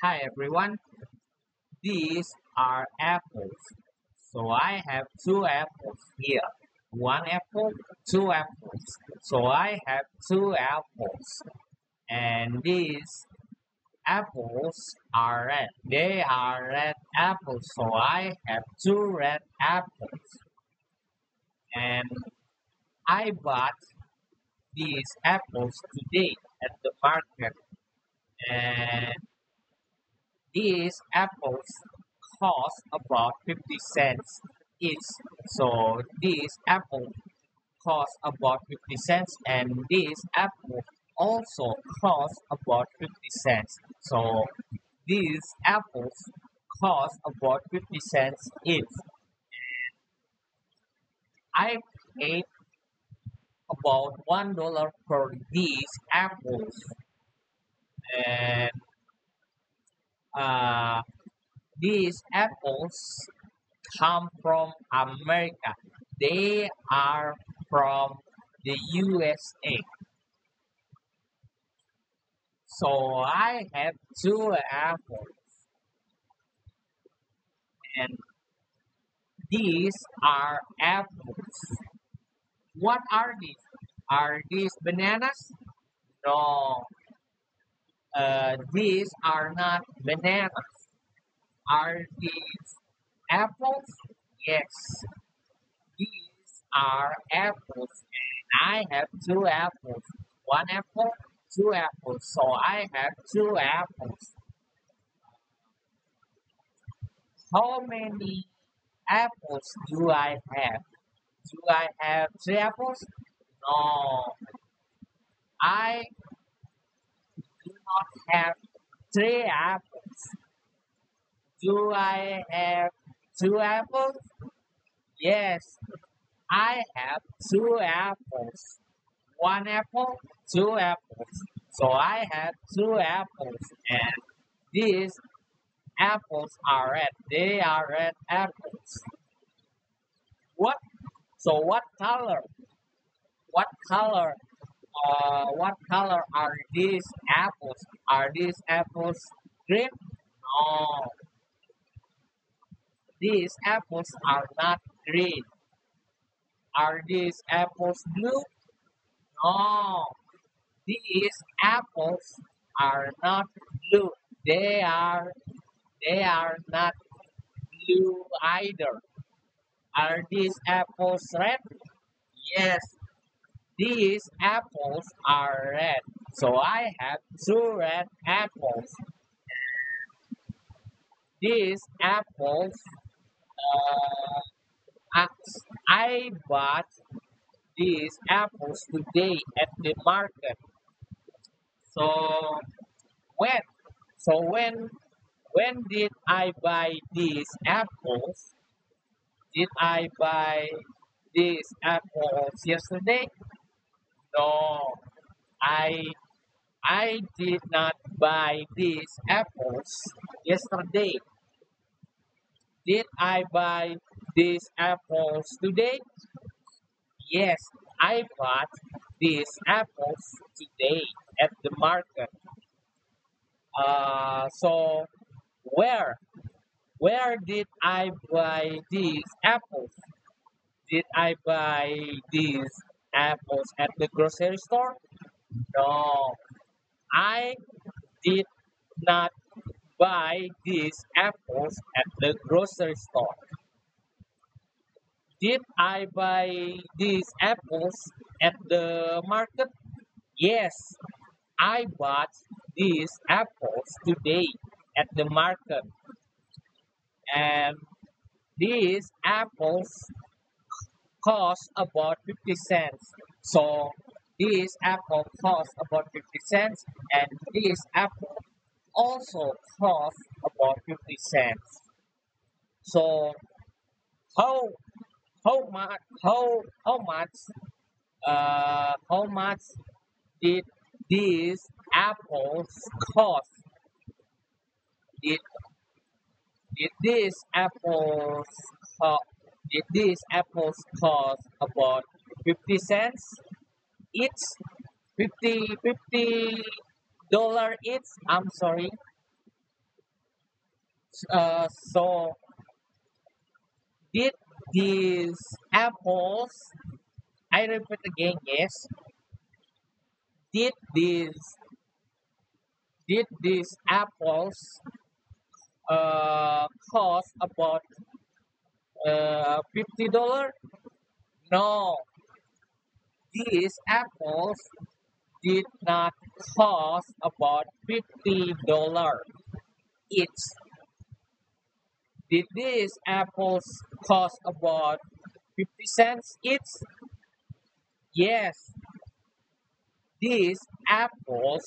Hi everyone, these are apples. So I have two apples here. One apple, two apples. So I have two apples. And these apples are red. They are red apples. So I have two red apples. And I bought these apples today at the market. And these apples cost about 50 cents each. So this apple cost about 50 cents and this apple also cost about 50 cents. So these apples cost about 50 cents each. I paid about $1 for these apples and uh, these apples come from America. They are from the USA. So I have two apples, and these are apples. What are these? Are these bananas? No, these are not bananas. Are these apples? Yes, these are apples, and I have two apples. One apple, two apples. So I have two apples. How many apples do I have? Do I have three apples? No, I do not have three apples. Do I have two apples? Yes, I have two apples. One apple, two apples. So I have two apples, and these apples are red. They are red apples. What? So what color? What color? What color are these apples? Are these apples green? No, these apples are not green. Are these apples blue? No, these apples are not blue. They are they are not blue either. Are these apples red? Yes, these apples are red. So I have two red apples. These apples, I I bought these apples today at the market. So when? So when did I buy these apples? Did I buy these apples yesterday? No, I I did not buy these apples yesterday. Did I buy these apples today? Yes, I bought these apples today at the market. So where where did I buy these apples? Did I buy these apples at the grocery store? No, I did not buy these apples at the grocery store. Did I buy these apples at the market? Yes, I bought these apples today at the market. And these apples cost about 50 cents. So this apple cost about 50 cents and this apple also cost about 50 cents. So how how much did these apples cost? Did did these apples co- did these apples cost about 50 cents each? 50 $50 each? I'm sorry. So did these apples, I repeat again, yes, did these apples cost about $50? No, these apples did not cost about $50 each. Did these apples cost about 50 cents each? Yes, these apples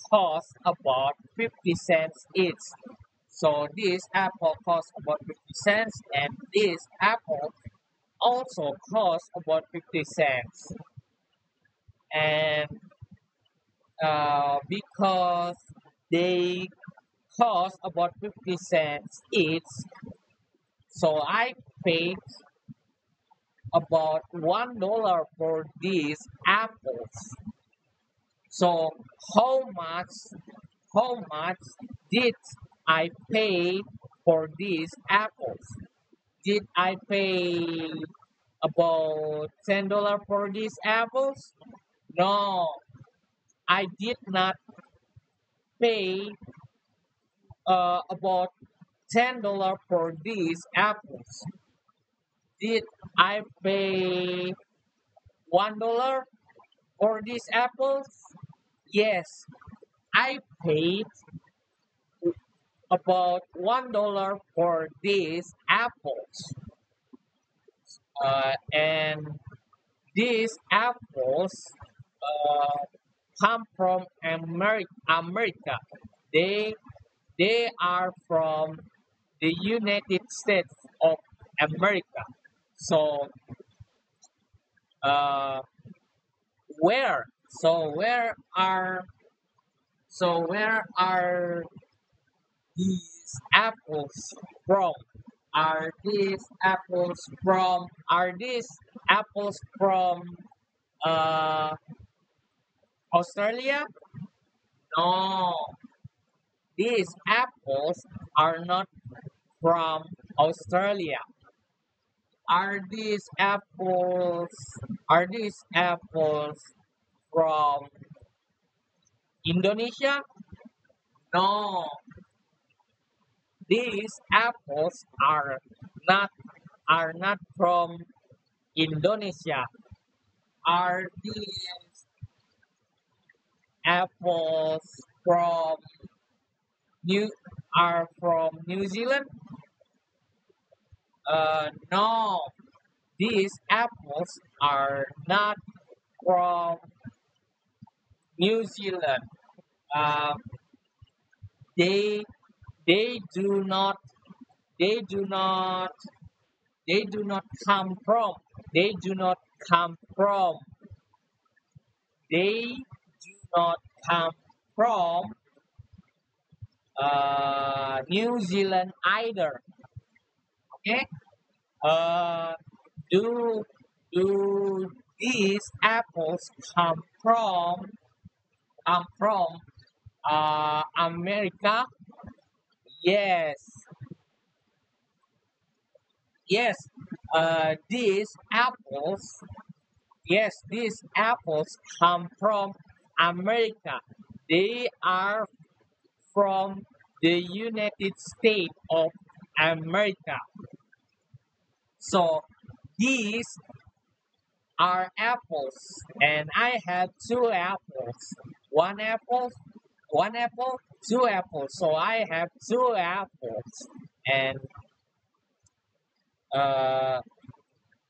cost about 50 cents each. So this apple costs about 50 cents and this apple also costs about 50 cents. And because they cost about 50 cents each, so I paid about $1 for these apples. So how much did I pay for these apples? Did I pay about $10 for these apples? No, I did not pay about $10 for these apples. Did I pay $1 for these apples? Yes, I paid about $1 for these apples. And these apples uh, come from America. They they are from the United States of America. So uh, where so where are these apples from? Are these apples from uh, Australia? No, these apples are not from Australia. Are these apples from Indonesia? No, these apples not not from Indonesia. Are these apples from New New Zealand? No, these apples are not from New Zealand. Uh, they they do not they do not they do not come from they do not come from they do not come from New Zealand either. Okay. Uh, do do these apples come from America? Yes, yes. These apples, yes, these apples come from America. They are from the United States of America. So these are apples, and I have two apples. One apple, one apple, two apples. So I have two apples, and uh,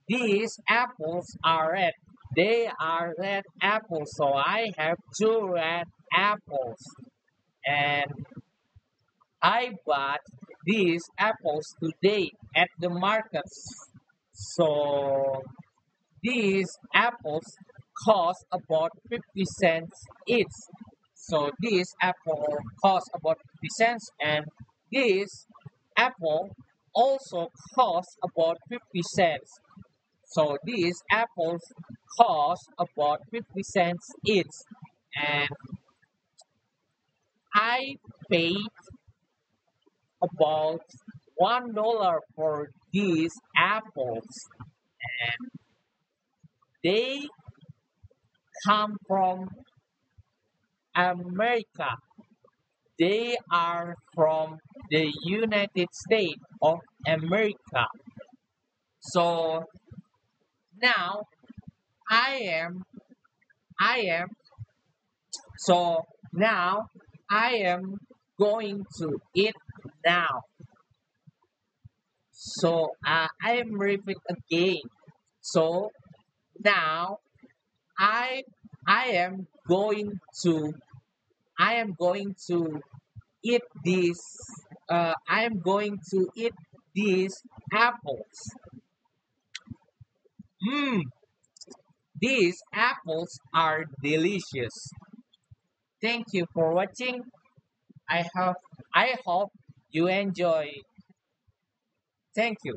these apples are red. They are red apples. So I have two red apples, and I bought these apples today at the markets. So these apples cost about 50 cents each. So this apple cost about 50 cents and this apple also cost about 50 cents. So these apples cost about 50 cents each. And I paid about $1 for these apples, and they come from America. They are from the United States of America. So now I am I am so now I am going to eat now. So I am repeat again. So now I I am going to I am going to eat this. I am going to eat these apples. Mmm, these apples are delicious. Thank you for watching. I hope I hope you enjoy. Thank you.